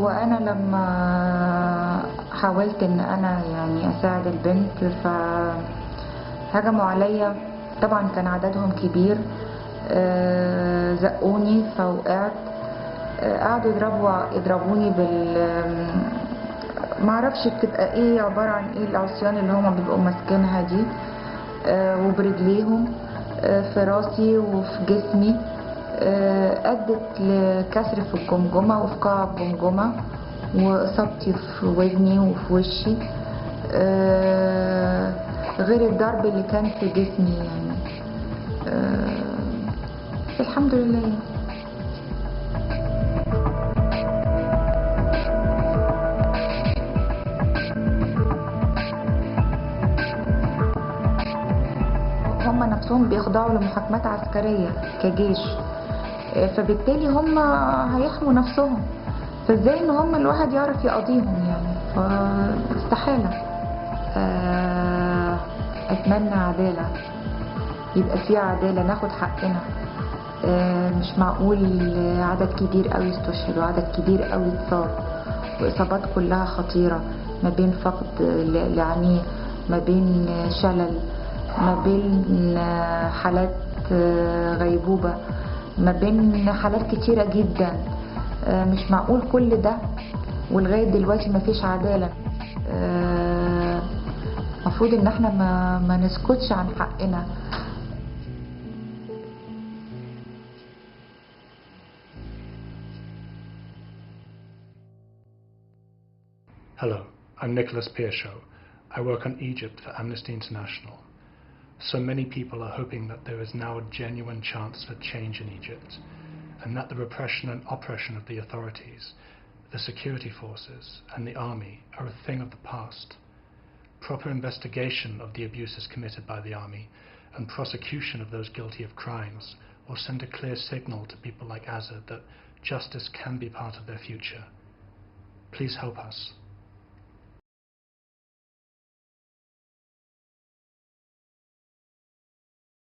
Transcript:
هو أنا لما حاولت إن أنا يعني أساعد البنت فهجموا عليا. طبعا كان عددهم كبير، زقوني فوقعت. قعدوا يضربوني معرفش بتبقى ايه، عبارة عن ايه العصيان اللي هما بيبقوا ماسكينها دي، وبرجليهم، في راسي وفي جسمي. أدت لكسر في الجمجمة وفي قاع الجمجمة، وإصابتي في ودني وفي وشي، غير الضرب اللي كان في جسمي يعني. الحمد لله يعني. هم نفسهم بيخضعوا لمحاكمات عسكرية كجيش، فبالتالي هم هيحموا نفسهم، فازاي ان هم الواحد يعرف يقاضيهم يعني؟ فاستحالة. اتمنى عدالة، يبقى في عدالة، ناخد حقنا. مش معقول عدد كبير قوي استشهد وعدد كبير قوي اتصاب، واصابات كلها خطيرة، ما بين فقد العميق، ما بين شلل، ما بين حالات غيبوبة، ما بين حالات كتيرة جدا. مش معقول كل ده ولغاية دلوقتي ما فيش عدالة. مفروض ان احنا ما نسكتش عن حقنا. Hello, I'm Nicholas Piershaw. I work on Egypt for Amnesty International. So many people are hoping that there is now a genuine chance for change in Egypt, and that the repression and oppression of the authorities, the security forces, and the army are a thing of the past. Proper investigation of the abuses committed by the army and prosecution of those guilty of crimes will send a clear signal to people like Azad that justice can be part of their future. Please help us.